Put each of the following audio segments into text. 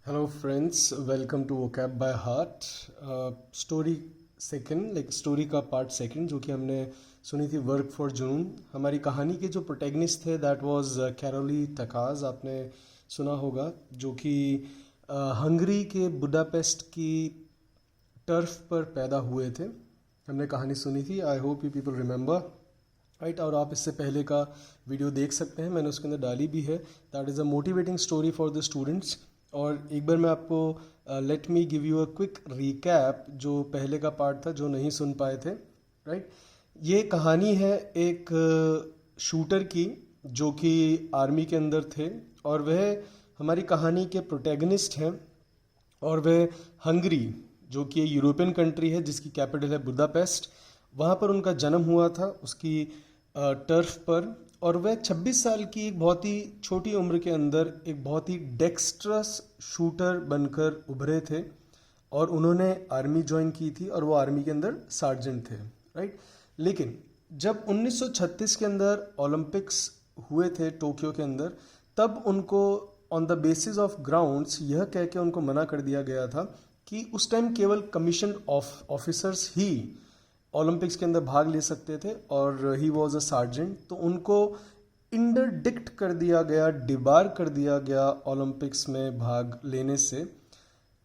Hello friends, welcome to vocab by heart. Story second story का part second जो कि हमने सुनी थी वर्क फॉर जुनून. हमारी कहानी के जो प्रोटैगनिस्ट थे दैट वाज कैरोली टकाज. आपने सुना होगा जो कि हंगरी के बुडापेस्ट की टर्फ पर पैदा हुए थे. हमने कहानी सुनी थी. I hope you people remember right. और आप इससे पहले का वीडियो देख सकते हैं, मैंने उसके अंदर डाली भी है. That is a motivating story for the students. और एक बार मैं आपको let me give you a quick recap जो पहले का पार्ट था जो नहीं सुन पाए थे राइट. ये कहानी है एक शूटर की जो कि आर्मी के अंदर थे और वह हमारी कहानी के प्रोटैगनिस्ट हैं. और वह हंगरी जो कि यूरोपियन कंट्री है जिसकी कैपिटल है बुडापेस्ट, वहाँ पर उनका जन्म हुआ था उसकी टर्फ पर. और वह 26 साल की एक बहुत ही छोटी उम्र के अंदर एक बहुत ही डेक्स्ट्रस शूटर बनकर उभरे थे. और उन्होंने आर्मी ज्वाइन की थी और वो आर्मी के अंदर सार्जेंट थे राइट. लेकिन जब 1936 के अंदर ओलंपिक्स हुए थे टोक्यो के अंदर, तब उनको on the basis of grounds यह कह के उनको मना कर दिया गया था कि उस टाइम केवल कमीशन ऑफिसर्स ही ओलंपिक्स के अंदर भाग ले सकते थे और ही वॉज अ सार्जेंट. तो उनको इंटरडिक्ट कर दिया गया, डिबार कर दिया गया ओलंपिक्स में भाग लेने से.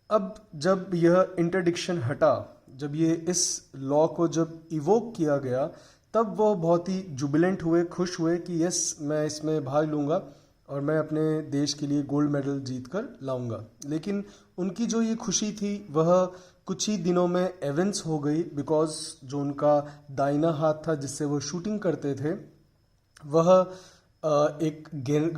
अब जब यह इंटरडिक्शन हटा, जब ये इस लॉ को जब इवोक किया गया, तब वो बहुत ही जुबिलेंट हुए, खुश हुए कि यस मैं इसमें भाग लूँगा और मैं अपने देश के लिए गोल्ड मेडल जीत कर लाऊंगा. लेकिन उनकी जो ये खुशी थी वह कुछ ही दिनों में एवेंस हो गई, बिकॉज जो उनका दाहिना हाथ था जिससे वो शूटिंग करते थे वह एक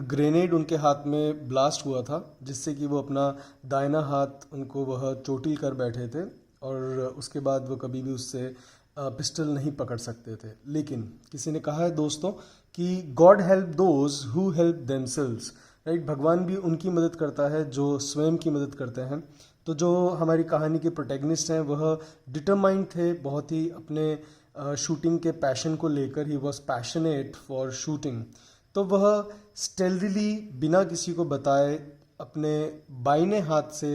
ग्रेनेड उनके हाथ में ब्लास्ट हुआ था जिससे कि वो अपना दाहिना हाथ उनको वह चोटिल कर बैठे थे और उसके बाद वो कभी भी उससे पिस्टल नहीं पकड़ सकते थे. लेकिन किसी ने कहा है दोस्तों कि God help those who help themselves right. भगवान भी उनकी मदद करता है जो स्वयं की मदद करते हैं. तो जो हमारी कहानी के प्रोटैगनिस्ट हैं वह डिटरमाइंड थे बहुत ही अपने शूटिंग के पैशन को लेकर. He was passionate for shooting. तो वह स्टेल्थीली बिना किसी को बताए अपने बाइने हाथ से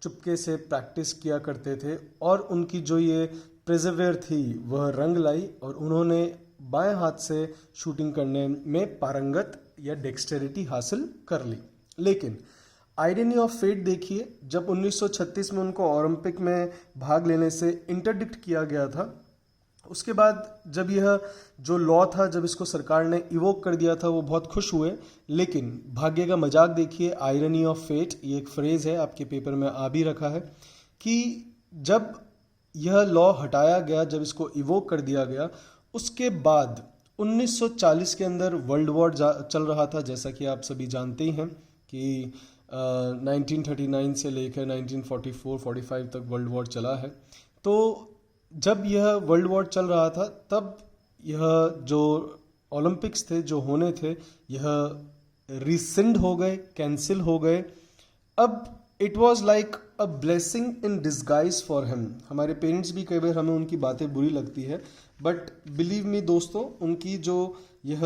चुपके से प्रैक्टिस किया करते थे और उनकी जो ये प्रेजवेयर थी वह रंग लाई और उन्होंने बाएं हाथ से शूटिंग करने में पारंगत या डेक्सटेरिटी हासिल कर ली. लेकिन आयरनी ऑफ फेट देखिए, जब 1936 में उनको ओलंपिक में भाग लेने से इंटरडिक्ट किया गया था, उसके बाद जब यह जो लॉ था जब इसको सरकार ने इवोक कर दिया था वो बहुत खुश हुए. लेकिन भाग्य का मजाक देखिए, आयरनी ऑफ फेट, ये एक फ्रेज है आपके पेपर में आ भी रखा है कि जब यह लॉ हटाया गया, जब इसको इवोक कर दिया गया, उसके बाद 1940 के अंदर वर्ल्ड वॉर चल रहा था. जैसा कि आप सभी जानते ही हैं कि 1939 से लेकर 1944-45 तक वर्ल्ड वॉर चला है. तो जब यह वर्ल्ड वॉर चल रहा था तब यह जो ओलंपिक्स थे जो होने थे यह रिसिंड हो गए, कैंसिल हो गए. अब it was like a blessing in disguise for him. हमारे पेरेंट्स भी कई बार हमें उनकी बातें बुरी लगती है, बट बिलीव मी दोस्तों, उनकी जो यह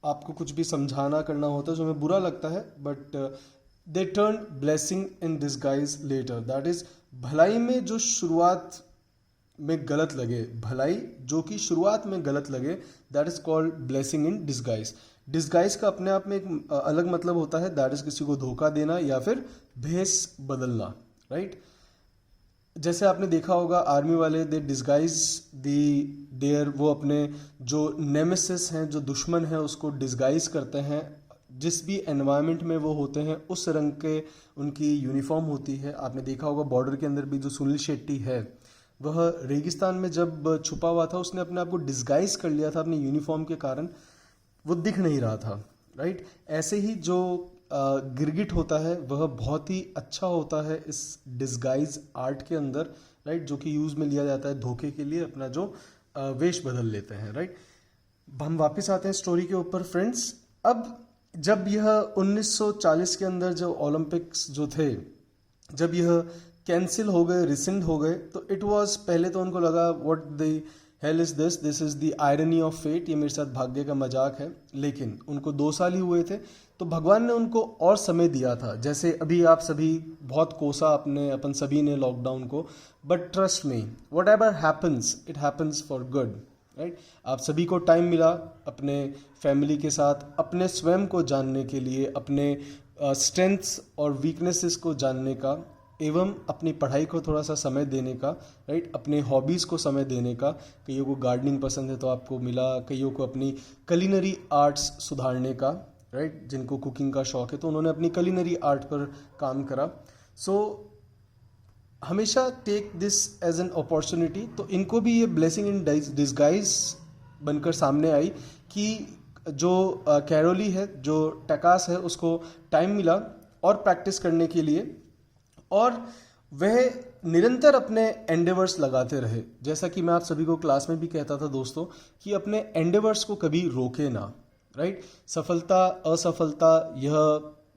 आपको कुछ भी समझाना करना होता है जो हमें बुरा लगता है, but they turn blessing in disguise later. दैट इज भलाई में जो शुरुआत में गलत लगे, भलाई जो कि शुरुआत में गलत लगे, that is called blessing in disguise. Disguise का अपने आप में एक अलग मतलब होता है, दैट इज किसी को धोखा देना या फिर भेष बदलना राइट. जैसे आपने देखा होगा आर्मी वाले दे डिस्गाइज दी देयर, वो अपने जो नेमेसिस हैं, जो दुश्मन हैं, उसको डिस्गाइज करते हैं. जिस भी एनवायरनमेंट में वो होते हैं उस रंग के उनकी यूनिफॉर्म होती है. आपने देखा होगा बॉर्डर के अंदर भी जो सुनील शेट्टी है वह रेगिस्तान में जब छुपा हुआ था उसने अपने आप को डिस्गाइज कर लिया था अपनी यूनिफॉर्म के कारण, वो दिख नहीं रहा था राइट. ऐसे ही जो गिरगिट होता है वह बहुत ही अच्छा होता है इस डिस्गाइज आर्ट के अंदर राइट, जो कि यूज़ में लिया जाता है धोखे के लिए, अपना जो वेश बदल लेते हैं राइट. हम वापस आते हैं स्टोरी के ऊपर फ्रेंड्स. अब जब यह 1940 के अंदर जो ओलंपिक्स जो थे जब यह कैंसिल हो गए, रिसिंड हो गए, तो इट वाज, पहले तो उनको लगा what the hell is this is the irony of fate, ये मेरे साथ भाग्य का मजाक है. लेकिन उनको 2 साल ही हुए थे तो भगवान ने उनको और समय दिया था। जैसे अभी आप सभी बहुत कोसा अपन सभी ने लॉकडाउन को, but trust me, what ever happens it happens for good, right. आप सभी को टाइम मिला अपने फैमिली के साथ अपने स्वयं को जानने के लिए, अपने स्ट्रेंथ्स और वीकनेसेस को जानने का, एवं अपनी पढ़ाई को थोड़ा सा समय देने का, राइट। अपने हॉबीज़ को समय देने का। कईयों को गार्डनिंग पसंद है तो आपको मिला, कईयों को अपनी कलिनरी आर्ट्स सुधारने का, राइट। जिनको कुकिंग का शौक है तो उन्होंने अपनी कलिनरी आर्ट पर काम करा। सो हमेशा take this as an opportunity. तो इनको भी ये ब्लेसिंग इन डिस्गाइज बनकर सामने आई कि जो कैरोली है, जो टकास है, उसको टाइम मिला और प्रैक्टिस करने के लिए, और वह निरंतर अपने एंडेवर्स लगाते रहे। जैसा कि मैं आप सभी को क्लास में भी कहता था दोस्तों कि अपने एंडेवर्स को कभी रोके ना, राइट। सफलता असफलता यह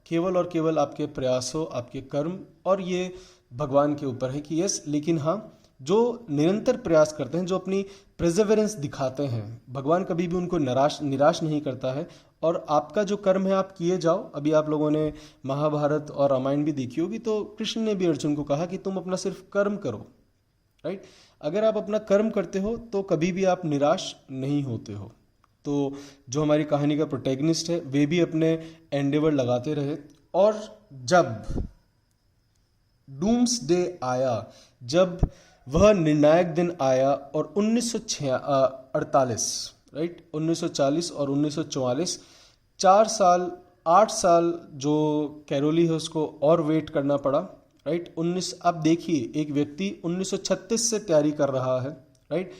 केवल और केवल आपके प्रयासों, आपके कर्म और ये भगवान के ऊपर है कि यस, लेकिन हाँ, जो निरंतर प्रयास करते हैं, जो अपनी प्रेजर्वेरेंस दिखाते हैं, भगवान कभी भी उनको निराश नहीं करता है। और आपका जो कर्म है आप किए जाओ। अभी आप लोगों ने महाभारत और रामायण भी देखी होगी, तो कृष्ण ने भी अर्जुन को कहा कि तुम अपना सिर्फ कर्म करो, राइट। अगर आप अपना कर्म करते हो तो कभी भी आप निराश नहीं होते हो। तो जो हमारी कहानी का प्रोटैगनिस्ट है वे भी अपने एंडेवर लगाते रहे, और जब डूम्सडे आया, जब वह निर्णायक दिन आया, और 1948, राइट, 1940 और 1944, 4 साल 8 साल जो कैरोली है उसको और वेट करना पड़ा, राइट। आप देखिए, एक व्यक्ति 1936 से तैयारी कर रहा है, राइट।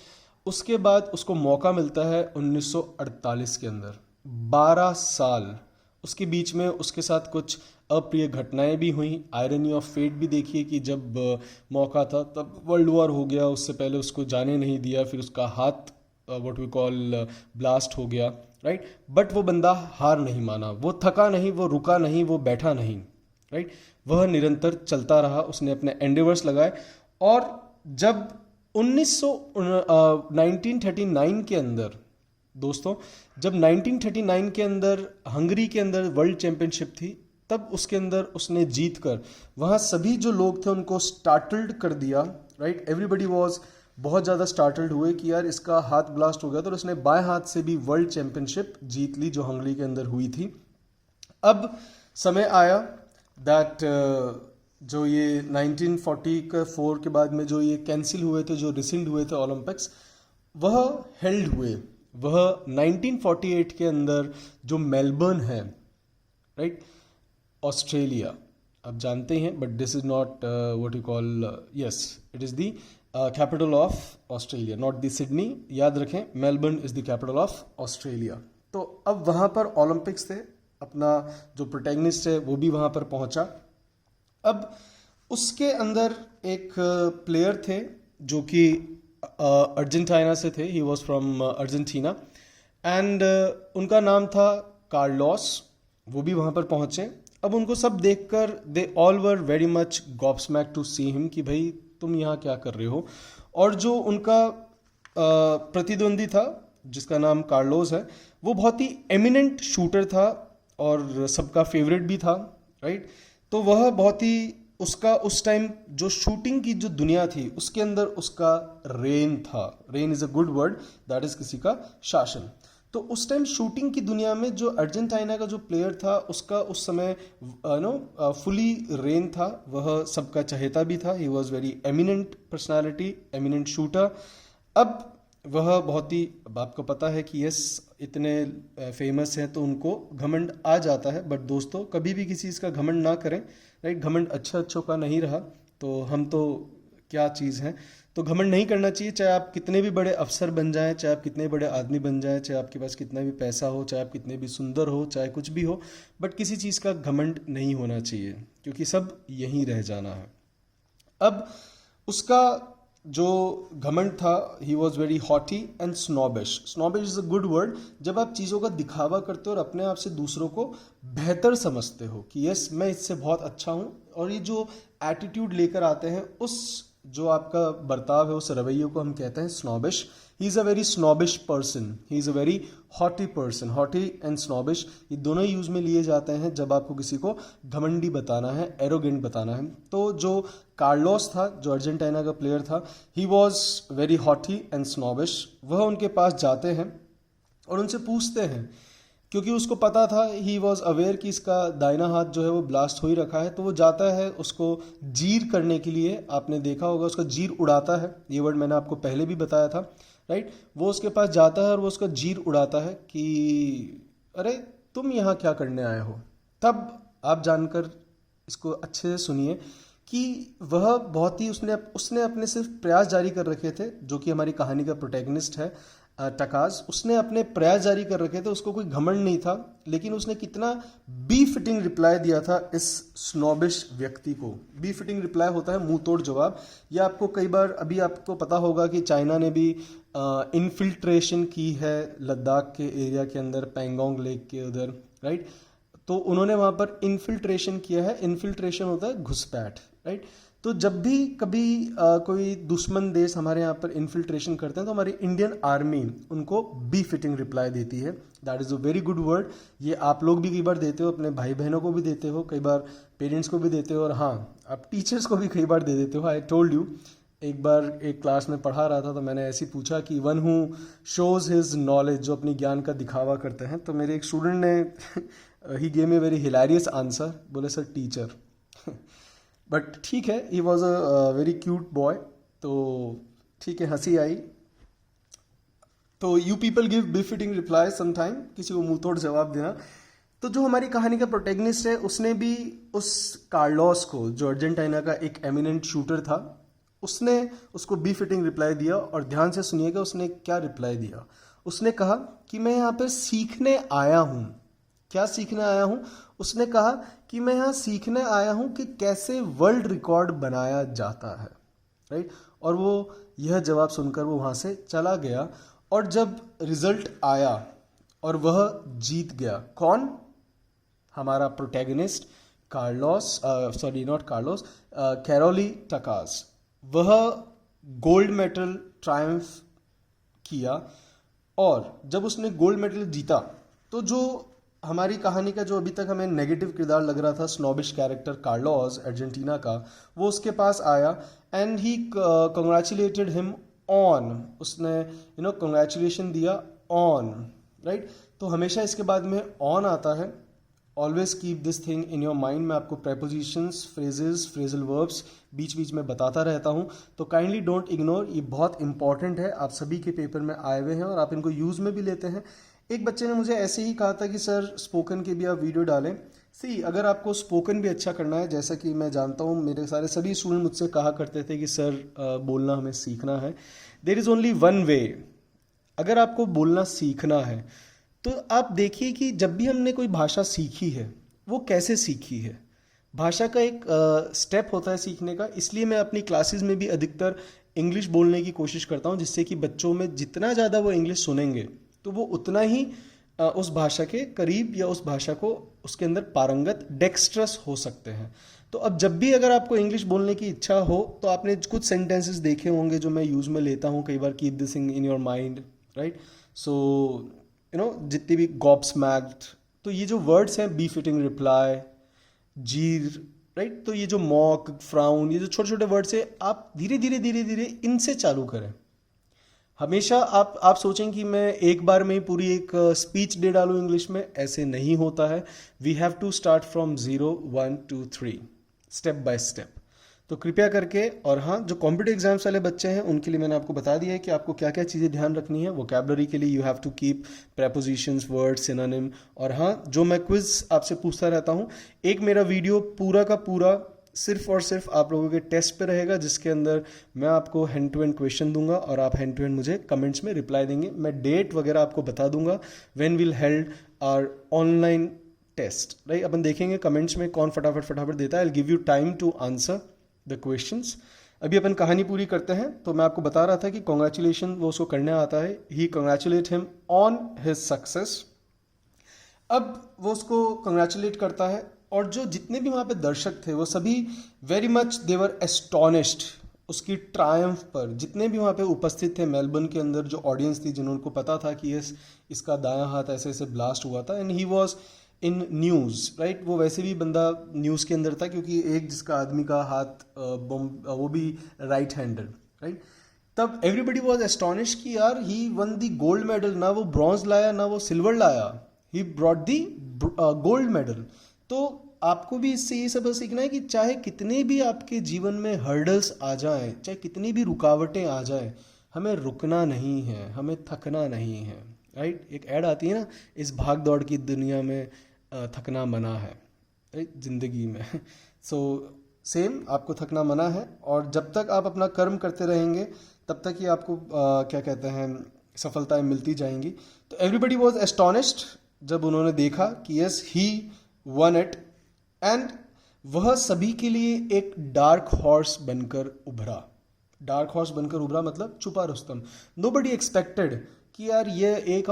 उसके बाद उसको मौका मिलता है 1948 के अंदर, 12 साल। उसके बीच में उसके साथ कुछ अप्रिय घटनाएं भी हुई। आयरनी ऑफ फेट भी देखिए कि जब मौका था तब वर्ल्ड वॉर हो गया, उससे पहले उसको जाने नहीं दिया, फिर उसका हाथ व्हाट वी कॉल ब्लास्ट हो गया, राइट। बट वो बंदा हार नहीं माना, वो थका नहीं, वो रुका नहीं, वो बैठा नहीं, राइट। वह निरंतर चलता रहा, उसने अपने एंडेवर्स लगाए। और जब 1939 के अंदर दोस्तों, जब 1939 के अंदर हंगरी के अंदर वर्ल्ड चैंपियनशिप थी, तब उसके अंदर उसने जीत कर वहाँ सभी जो लोग थे उनको स्टार्टल्ड कर दिया, राइट। एवरीबडी वॉज बहुत ज़्यादा स्टार्टल्ड हुए कि यार इसका हाथ ब्लास्ट हो गया, तो उसने बाएं हाथ से भी वर्ल्ड चैंपियनशिप जीत ली जो हंगरी के अंदर हुई थी। अब समय आया दैट जो ये 1944 के बाद में जो ये कैंसिल हुए थे, जो रिसेंड हुए थे ओलंपिक्स, वह हेल्ड हुए। वह 1948 के अंदर जो मेलबर्न है, राइट, ऑस्ट्रेलिया, आप जानते हैं, but this is not what you call, yes, it is the capital of Australia, not the Sydney, याद रखें, Melbourne is the capital of Australia. तो अब वहाँ पर ओलंपिक्स थे, अपना जो प्रोटैगनिस्ट है वो भी वहाँ पर पहुँचा। अब उसके अंदर एक प्लेयर थे जो कि अर्जेंटीना से थे, he was from Argentina, and उनका नाम था कार्लोस। वो भी वहाँ पर पहुँचे। अब उनको सब देखकर they all were very much gobsmacked to see him कि भाई तुम यहाँ क्या कर रहे हो। और जो उनका प्रतिद्वंदी था जिसका नाम कार्लोस है, वो बहुत ही एमिनेंट शूटर था और सबका फेवरेट भी था, राइट। तो वह बहुत ही उसका उस टाइम जो शूटिंग की जो दुनिया थी उसके अंदर उसका रेन था। Rain is a good word, that is किसी का शासन। तो उस टाइम शूटिंग की दुनिया में जो अर्जेंटीना का जो प्लेयर था उसका उस समय फुली रेन था। वह सबका चहेता भी था। He was very eminent personality, eminent shooter. अब वह बहुत ही, अब आपको पता है कि यस इतने फेमस हैं तो उनको घमंड आ जाता है। बट दोस्तों कभी भी किसी चीज़ का घमंड ना करें, राइट। घमंड अच्छों का नहीं रहा तो हम तो क्या चीज़ हैं। तो घमंड नहीं करना चाहिए, चाहे आप कितने भी बड़े अफसर बन जाएं, चाहे आप कितने बड़े आदमी बन जाएं, चाहे आपके पास कितना भी पैसा हो, चाहे आप कितने भी सुंदर हो, चाहे कुछ भी हो, बट किसी चीज़ का घमंड नहीं होना चाहिए क्योंकि सब यहीं रह जाना है। अब उसका जो घमंड था, he was very haughty and snobbish. Snobbish is a good word, जब आप चीज़ों का दिखावा करते हो और अपने आप से दूसरों को बेहतर समझते हो कि यस मैं इससे बहुत अच्छा हूँ, और ये जो एटीट्यूड लेकर आते हैं, उस जो आपका बर्ताव है, उस रवैये को हम कहते हैं snobbish. He is a very snobbish person, he is a very haughty person. Haughty and snobbish ये दोनों ही यूज़ में लिए जाते हैं जब आपको किसी को घमंडी बताना है, एरोगेंट बताना है। तो जो कार्लोस था, जो अर्जेंटीना का प्लेयर था, he was very haughty and snobbish. वह उनके पास जाते हैं और उनसे पूछते हैं, क्योंकि उसको पता था, ही वॉज अवेयर कि इसका दाहिना हाथ जो है वो ब्लास्ट हो ही रखा है, तो वो जाता है उसको जीर करने के लिए। आपने देखा होगा उसका जीर उड़ाता है, ये वर्ड मैंने आपको पहले भी बताया था, राइट। वो उसके पास जाता है और वो उसका जीर उड़ाता है कि अरे तुम यहाँ क्या करने आए हो। तब आप जानकर इसको अच्छे से सुनिए कि वह बहुत ही उसने अपने सिर्फ प्रयास जारी कर रखे थे, जो कि हमारी कहानी का प्रोटैगनिस्ट है टकाज। उसने अपने प्रयास जारी कर रखे थे, उसको कोई घमंड नहीं था, लेकिन उसने कितना बी फिटिंग रिप्लाई दिया था इस स्नॉबिश व्यक्ति को। बी फिटिंग रिप्लाई होता है मुंह तोड़ जवाब। यह आपको कई बार, अभी आपको पता होगा कि चाइना ने भी इन्फिल्ट्रेशन की है लद्दाख के एरिया के अंदर, पैंगोंग लेक के उधर, राइट। तो उन्होंने वहाँ पर इन्फिल्ट्रेशन किया है। इन्फिल्ट्रेशन होता है घुसपैठ, राइट। तो जब भी कभी कोई दुश्मन देश हमारे यहाँ पर इन्फिल्ट्रेशन करते हैं तो हमारी इंडियन आर्मी उनको बी फिटिंग रिप्लाई देती है। That is a very good word. ये आप लोग भी कई बार देते हो, अपने भाई बहनों को भी देते हो, कई बार पेरेंट्स को भी देते हो, और हाँ, आप टीचर्स को भी कई बार दे देते हो। आई टोल्ड यू, एक बार एक क्लास में पढ़ा रहा था तो मैंने ऐसे ही पूछा कि one who shows his knowledge, जो अपनी ज्ञान का दिखावा करते हैं, तो मेरे एक स्टूडेंट ने he gave me very hilarious answer, बोले सर टीचर। बट ठीक है, he was a very cute boy, तो ठीक है, हंसी आई। तो you people give befitting reply sometime, किसी को मुंह तोड़ जवाब देना। तो जो हमारी कहानी का प्रोटैगनिस्ट है, उसने भी उस कार्लोस को, जो अर्जेंटीना का एक एमिनेंट शूटर था, उसने उसको बी फिटिंग रिप्लाई दिया। और ध्यान से सुनिएगा उसने क्या रिप्लाई दिया। उसने कहा कि मैं यहाँ पर सीखने आया हूँ। क्या सीखने आया हूँ? उसने कहा कि मैं यहाँ सीखने आया हूँ कि कैसे वर्ल्ड रिकॉर्ड बनाया जाता है, राइट। और वो यह जवाब सुनकर वो वहाँ से चला गया। और जब रिजल्ट आया और वह जीत गया, कौन? हमारा protagonist Carlos, sorry not Carlos, Karoly Takacs. वह गोल्ड मेडल ट्रायम्फ किया। और जब उसने गोल्ड मेडल जीता तो जो हमारी कहानी का जो अभी तक हमें नेगेटिव किरदार लग रहा था, स्नॉबिश कैरेक्टर कार्लोस अर्जेंटीना का, वो उसके पास आया and he congratulated him on, उसने कंग्रेचुलेशन दिया ऑन, राइट। तो हमेशा इसके बाद में ऑन आता है। Always keep this thing in your mind. मैं आपको प्रेपोजिशंस, फ्रेजेस, फ्रेजल वर्ब्स बीच बीच में बताता रहता हूँ, तो काइंडली डोंट इग्नोर। ये बहुत इंपॉर्टेंट है, आप सभी के पेपर में आए हुए हैं और आप इनको यूज़ में भी लेते हैं। एक बच्चे ने मुझे ऐसे ही कहा था कि सर स्पोकन के भी आप वीडियो डालें। सी, अगर आपको स्पोकन भी अच्छा करना है, जैसा कि मैं जानता हूँ मेरे सारे सभी स्टूडेंट मुझसे कहा करते थे कि सर बोलना हमें सीखना है, there is only one way. अगर आपको बोलना सीखना है तो आप देखिए कि जब भी हमने कोई भाषा सीखी है वो कैसे सीखी है। भाषा का एक स्टेप होता है सीखने का। इसलिए मैं अपनी क्लासेस में भी अधिकतर इंग्लिश बोलने की कोशिश करता हूँ, जिससे कि बच्चों में जितना ज़्यादा वो इंग्लिश सुनेंगे तो वो उतना ही उस भाषा के करीब या उस भाषा को उसके अंदर पारंगत, डेक्स्ट्रस हो सकते हैं। तो अब जब भी अगर आपको इंग्लिश बोलने की इच्छा हो तो आपने कुछ सेंटेंसेस देखे होंगे जो मैं यूज़ में लेता हूँ कई बार, keep this in your mind, right. So जितनी भी गॉब स्मैक्ड, तो ये जो वर्ड्स हैं, बी फिटिंग रिप्लाई, जीर, राइट, तो ये जो मॉक, फ्राउन, ये जो छोटे छोटे वर्ड्स है, आप धीरे धीरे धीरे धीरे इनसे चालू करें। हमेशा आप सोचें कि मैं एक बार में ही पूरी एक स्पीच दे डालूं इंग्लिश में, ऐसे नहीं होता है। We have to start from 0, 1, 2, 3, step by step. तो कृपया करके, और हाँ, जो कॉम्पिटिटिव एग्जाम्स वाले बच्चे हैं उनके लिए मैंने आपको बता दिया है कि आपको क्या क्या चीज़ें ध्यान रखनी है। वोकैबुलरी के लिए you have to keep prepositions, words, synonym. और हाँ, जो मैं क्विज आपसे पूछता रहता हूँ, एक मेरा वीडियो पूरा का पूरा सिर्फ और सिर्फ आप लोगों के टेस्ट पे रहेगा, जिसके अंदर मैं आपको हैंड टू हैंड क्वेश्चन दूंगा और आप हैंड टू हैंड मुझे कमेंट्स में रिप्लाई देंगे। मैं डेट वगैरह आपको बता दूंगा, when will held our online test, right. अपन देखेंगे कमेंट्स में कौन फटाफट फटाफट देता है। I will give you time to answer the questions. अभी अपन कहानी पूरी करते हैं। तो मैं आपको बता रहा था कि कॉन्ग्रेचुलेशन वो उसको करने आता है, he congratulate him on his success. अब वो उसको कंग्रेचुलेट करता है और जो जितने भी वहाँ पे दर्शक थे वो सभी very much they were astonished उसकी ट्रायम्फ पर जितने भी वहाँ पे उपस्थित थे मेलबर्न के अंदर जो ऑडियंस थी, जिन्होंने को पता था कि यस इसका दायां हाथ ऐसे ऐसे ब्लास्ट हुआ था, and he was in news, right. वो वैसे भी बंदा न्यूज़ के अंदर था क्योंकि एक जिसका आदमी का हाथ वो भी राइट हैंडेड, राइट। तब एवरीबडी वॉज एस्टॉनिश कि यार ही वन द गोल्ड मेडल, ना वो ब्रॉन्ज लाया ना वो सिल्वर लाया, he brought the gold medal. तो आपको भी इससे ये सब सीखना है कि चाहे कितने भी आपके जीवन में हर्डल्स आ जाएं, चाहे कितनी भी रुकावटें आ जाएं, हमें रुकना नहीं है, हमें थकना नहीं है, राइट। एक ऐड आती है ना, इस भाग दौड़ की दुनिया में थकना मना है, राइट, जिंदगी में। सो सेम आपको थकना मना है, और जब तक आप अपना कर्म करते रहेंगे तब तक ही आपको क्या कहते हैं सफलताएं मिलती जाएंगी। तो एवरीबडी वॉज एस्टॉनिश्ड जब उन्होंने देखा कि yes he one it, and वह सभी के लिए एक डार्क हॉर्स बनकर उभरा। डार्क हॉर्स बनकर उभरा मतलब छुपा रुस्तम। नोबडी एक्सपेक्टेड कि यार ये एक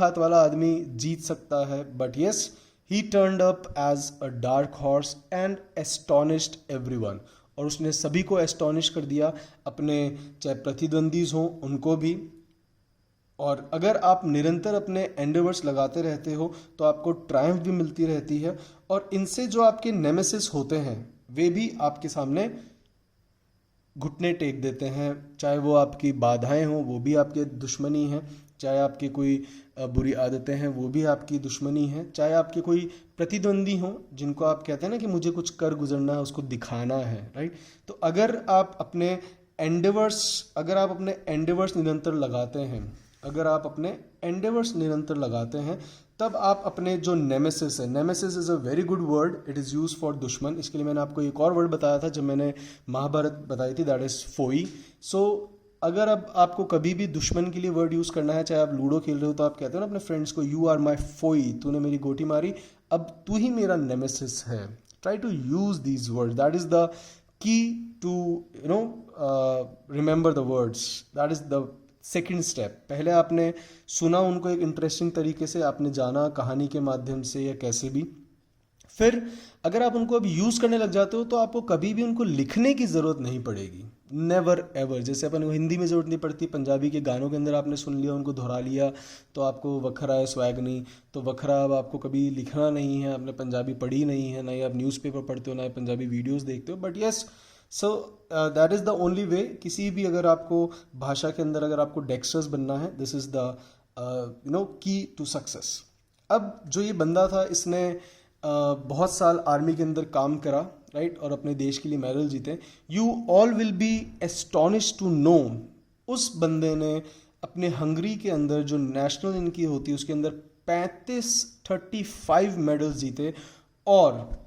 हाथ वाला आदमी जीत सकता है, but yes he turned up as a dark horse and astonished everyone. और उसने सभी को एस्टॉनिश कर दिया, अपने चाहे प्रतिद्वंदीज हों उनको भी। और अगर आप निरंतर अपने एंडेवर्स लगाते रहते हो तो आपको ट्रायम्फ भी मिलती रहती है, और इनसे जो आपके नेमेसिस होते हैं वे भी आपके सामने घुटने टेक देते हैं। चाहे वो आपकी बाधाएं हों वो भी आपके दुश्मनी हैं, चाहे आपकी कोई बुरी आदतें हैं वो भी आपकी दुश्मनी हैं, चाहे आपके कोई प्रतिद्वंदी हों जिनको आप कहते हैं ना कि मुझे कुछ कर गुजरना है, उसको दिखाना है, राइट। तो अगर आप अपने एंडेवर्स निरंतर लगाते हैं, अगर आप अपने एंडेवर्स निरंतर लगाते हैं, तब आप अपने जो नेमेसिस है, nemesis is a very good word, it is use for दुश्मन। इसके लिए मैंने आपको एक और वर्ड बताया था जब मैंने महाभारत बताई थी, दैट इज़ फोई। सो अगर अब आपको कभी भी दुश्मन के लिए वर्ड यूज़ करना है, चाहे आप लूडो खेल रहे हो तो आप कहते हो ना अपने फ्रेंड्स को, यू आर माई फोई, तूने मेरी गोटी मारी, अब तू ही मेरा नेमेसिस है। Try to use these words, that is the key to remember the words, that is the second step. पहले आपने सुना उनको एक इंटरेस्टिंग तरीके से, आपने जाना कहानी के माध्यम से या कैसे भी, फिर अगर आप उनको अब यूज़ करने लग जाते हो तो आपको कभी भी उनको लिखने की ज़रूरत नहीं पड़ेगी, नेवर एवर। जैसे अपन को हिंदी में ज़रूरत नहीं पड़ती, पंजाबी के गानों के अंदर आपने सुन लिया, उनको दोहरा लिया तो आपको वखरा है स्वैग नहीं, तो वखरा अब आपको कभी लिखना नहीं है, आपने पंजाबी पढ़ी नहीं है, ना ही आप न्यूज़पेपर पढ़ते हो, ना ही पंजाबी वीडियोज़ देखते हो, but yes so that is the only way. किसी भी अगर आपको भाषा के अंदर अगर आपको डेक्स्टर्स बनना है, this is the key to success. अब जो ये बंदा था इसने बहुत साल आर्मी के अंदर काम करा, राइट, और अपने देश के लिए मेडल जीते। You all will be astonish to know, उस बंदे ने अपने हंगरी के अंदर जो नेशनल इनकी होती है उसके अंदर 35 मेडल्स जीते, और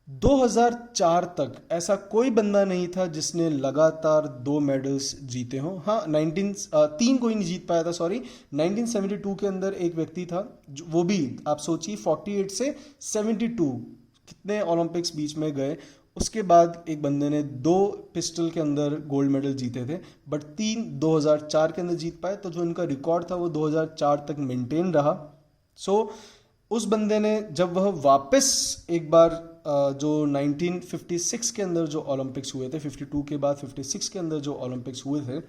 2004 तक ऐसा कोई बंदा नहीं था जिसने लगातार 2 मेडल्स जीते हों। हाँ, 3 कोई नहीं जीत पाया था, सॉरी। 1972 के अंदर एक व्यक्ति था, वो भी आप सोचिए 48 से 72 कितने ओलंपिक्स बीच में गए। उसके बाद एक बंदे ने 2 पिस्टल के अंदर गोल्ड मेडल जीते थे, बट 3 2004 के अंदर जीत पाए, तो जो इनका रिकॉर्ड था वो 2004 तक मेंटेन रहा। सो उस बंदे ने जब वह वापस एक बार जो 1956 के अंदर जो ओलंपिक्स हुए थे, 52 के बाद 56 के अंदर जो ओलंपिक्स हुए थे,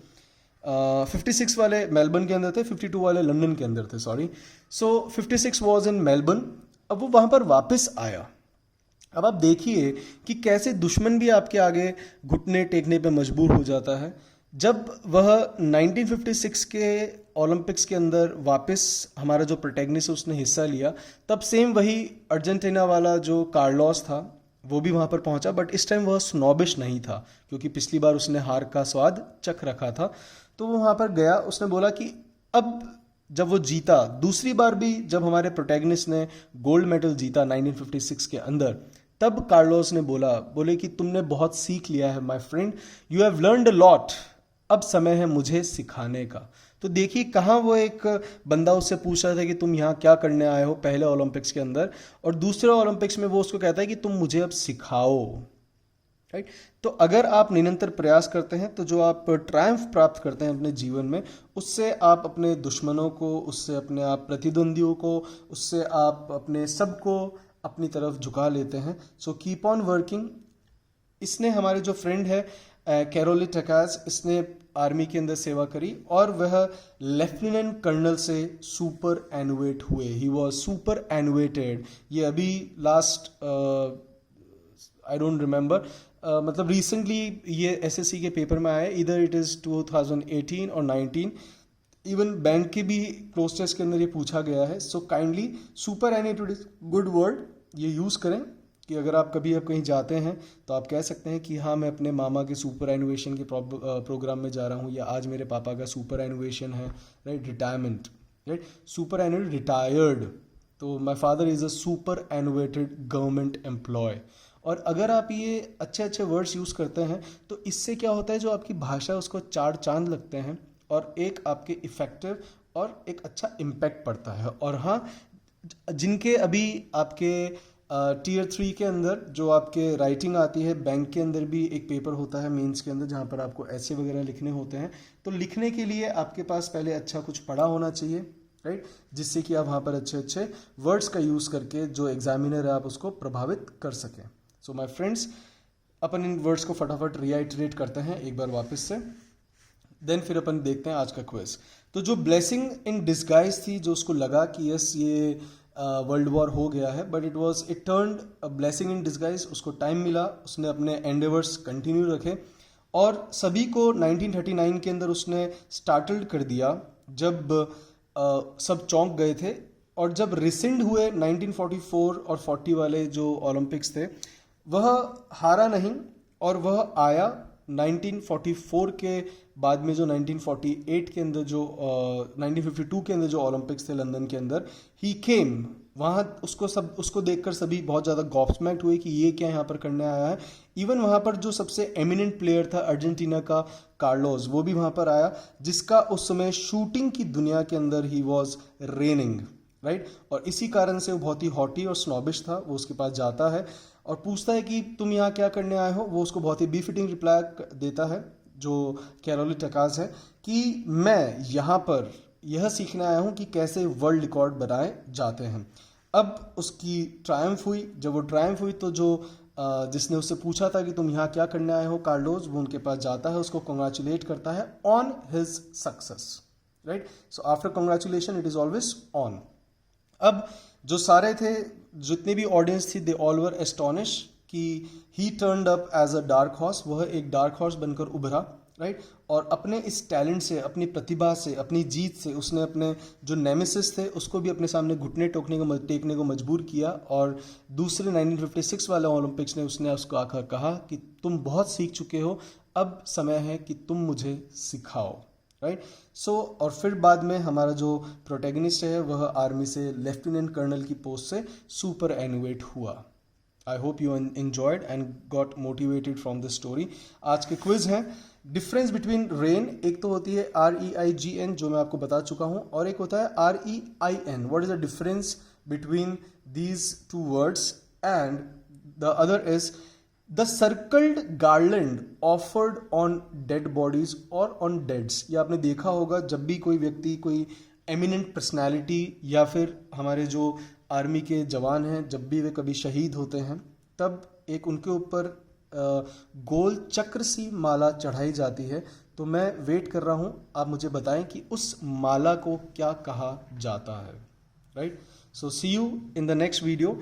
56 वाले मेलबर्न के अंदर थे, 52 वाले लंदन के अंदर थे, sorry. So 56 was in Melbourne. अब वो वहाँ पर वापस आया। अब आप देखिए कि कैसे दुश्मन भी आपके आगे घुटने टेकने पे मजबूर हो जाता है। जब वह 1956 के ओलंपिक्स के अंदर वापस हमारा जो प्रोटैगनिस्ट उसने हिस्सा लिया, तब सेम वही अर्जेंटीना वाला जो कार्लोस था वो भी वहाँ पर पहुँचा, बट इस टाइम वह स्नॉबिश नहीं था क्योंकि पिछली बार उसने हार का स्वाद चख रखा था। तो वो वहाँ पर गया, उसने बोला कि अब जब वो जीता दूसरी बार भी, जब हमारे प्रोटैगनिस्ट ने गोल्ड मेडल जीता 1956 के अंदर, तब कार्लोस ने बोले कि तुमने बहुत सीख लिया है my friend, you have learned a lot, अब समय है मुझे सिखाने का। तो देखिए कहाँ वो एक बंदा उससे पूछ रहा था कि तुम यहाँ क्या करने आए हो पहले ओलंपिक्स के अंदर, और दूसरे ओलंपिक्स में वो उसको कहता है कि तुम मुझे अब सिखाओ, राइट। तो अगर आप निरंतर प्रयास करते हैं तो जो आप ट्रायम्फ प्राप्त करते हैं अपने जीवन में, उससे आप अपने दुश्मनों को, उससे अपने आप प्रतिद्वंदियों को, उससे आप अपने सबको अपनी तरफ झुका लेते हैं। So keep on working. इसने हमारे जो फ्रेंड है कैरोली टकाज, इसने आर्मी के अंदर सेवा करी और वह लेफ्टिनेंट कर्नल से सुपर एनुएट हुए. He was superannuated. ये अभी लास्ट आई डोंट रिमेंबर, मतलब रिसेंटली ये एसएससी के पेपर में आया. इधर इट इज़ 2018 और 19. इवन बैंक के भी क्लोज टेस्ट के अंदर ये पूछा गया है. So kindly superannuated is good word, ये यूज़ करें कि अगर आप कभी आप कहीं जाते हैं तो आप कह सकते हैं कि हाँ मैं अपने मामा के सुपर एनुएशन के प्रोग्राम में जा रहा हूँ, या आज मेरे पापा का सुपर एनुएशन है, right. Retirement, right. Superannuate retired. तो my father is a superannuated government employ. और अगर आप ये अच्छे अच्छे वर्ड्स यूज़ करते हैं तो इससे क्या होता है, जो आपकी भाषा है उसको चार चांद लगते हैं और एक आपके इफ़ेक्टिव और एक अच्छा इम्पैक्ट पड़ता है. और हाँ, जिनके अभी आपके टीयर 3 के अंदर जो आपके राइटिंग आती है, बैंक के अंदर भी एक पेपर होता है मेंस के अंदर जहाँ पर आपको ऐसे वगैरह लिखने होते हैं. तो लिखने के लिए आपके पास पहले अच्छा कुछ पढ़ा होना चाहिए, राइट, जिससे कि आप वहाँ पर अच्छे अच्छे वर्ड्स का यूज़ करके जो एग्जामिनर है आप उसको प्रभावित कर सकें. So my friends, upon in words को फटाफट रीआइटरेट करते हैं एक बार वापस से, देन फिर अपन देखते हैं आज का क्विज. तो जो ब्लेसिंग इन डिस्गाइज थी, जो उसको लगा कि यस ये वर्ल्ड वॉर हो गया है, but it turned a blessing in disguise. उसको टाइम मिला, उसने अपने एंडेवर्स कंटिन्यू रखे और सभी को 1939 के अंदर उसने स्टार्टल्ड कर दिया जब सब चौंक गए थे. और जब रिसेंड हुए 1944 और 40 वाले जो ओलंपिक्स थे, वह हारा नहीं और वह आया 1944 के बाद में. जो 1948 के अंदर जो 1952 के अंदर जो ओलंपिक्स थे लंदन के अंदर, ही केम. वहाँ उसको देखकर सभी बहुत ज़्यादा गॉब्समैक्ड हुए कि ये क्या यहाँ पर करने आया है. इवन वहाँ पर जो सबसे एमिनेंट प्लेयर था अर्जेंटीना का कार्लोस, वो भी वहाँ पर आया, जिसका उस समय शूटिंग की दुनिया के अंदर ही वॉज रेनिंग, राइट. और इसी कारण से वो बहुत ही हॉटी और स्नॉबिश था. वो उसके पास जाता है और पूछता है कि तुम यहाँ क्या करने आए हो. वो उसको बहुत ही बीफिटिंग रिप्लाई देता है, जो कैरोली टकाज है, कि मैं यहाँ पर यह सीखने आया हूँ कि कैसे वर्ल्ड रिकॉर्ड बनाए जाते हैं. अब उसकी ट्रायम्फ हुई. जब वो ट्रायम्फ हुई तो जो जिसने उससे पूछा था कि तुम यहाँ क्या करने आए हो, कार्लोस, वो उनके पास जाता है, उसको कॉन्ग्रेचुलेट करता है on his success, right. So after congratulation it is always on. अब जो सारे थे, जितने भी ऑडियंस थी, दे ऑल वर एस्टॉनिश कि he turned up as a dark horse. वह एक डार्क हॉर्स बनकर उभरा, राइट. और अपने इस टैलेंट से, अपनी प्रतिभा से, अपनी जीत से उसने अपने जो नेमेसिस थे उसको भी अपने सामने घुटने टेकने को मजबूर किया. और दूसरे 1956 वाले ओलंपिक्स ने उसने उसको आकर कहा कि तुम बहुत सीख चुके हो, अब समय है कि तुम मुझे सिखाओ, राइट. सो और फिर बाद में हमारा जो प्रोटैगनिस्ट है वह आर्मी से लेफ्टिनेंट कर्नल की पोस्ट से सुपर एनुएट हुआ. I hope you enjoyed and got motivated from this story. आज के क्विज हैं डिफरेंस बिटवीन रेन. एक तो होती है REIGN जो मैं आपको बता चुका हूं, और एक होता है REIN. What is the difference between these two words? And the other is the circled garland offered on dead bodies और ऑन डेड्स. ये आपने देखा होगा जब भी कोई व्यक्ति, कोई एमिनेंट पर्सनैलिटी या फिर हमारे जो आर्मी के जवान हैं, जब भी वे कभी शहीद होते हैं तब एक उनके ऊपर गोल चक्र सी माला चढ़ाई जाती है. तो मैं वेट कर रहा हूं, आप मुझे बताएं कि उस माला को क्या कहा जाता है, right. So see you in the next video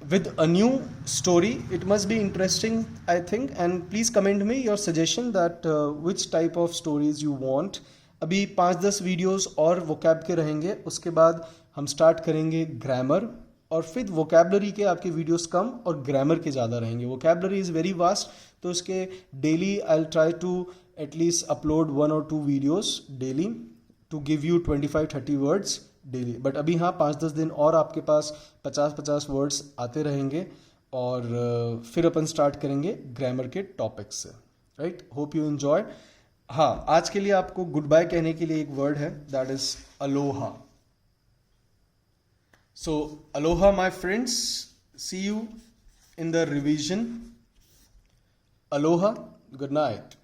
with a new story. It must be interesting, I think, and please comment me your suggestion that which type of stories you want. अभी 5-10 videos और vocab के रहेंगे, उसके बाद हम start करेंगे grammar, और फिर वोकैबलरी के आपके वीडियोस कम और ग्रामर के ज़्यादा रहेंगे. वोकैबलरी इज़ वेरी वास्ट, तो इसके daily I will try to at least upload 1 or 2 videos daily to give you 25-30 words daily. But अभी हाँ 5-10 दिन और आपके पास 50-50 वर्ड्स आते रहेंगे और फिर अपन स्टार्ट करेंगे ग्रामर के टॉपिक से, राइट. Hope you enjoy. हाँ, आज के लिए आपको गुड बाय कहने के लिए एक वर्ड है, that is aloha. So aloha my friends, see you in the revision. Aloha, good night.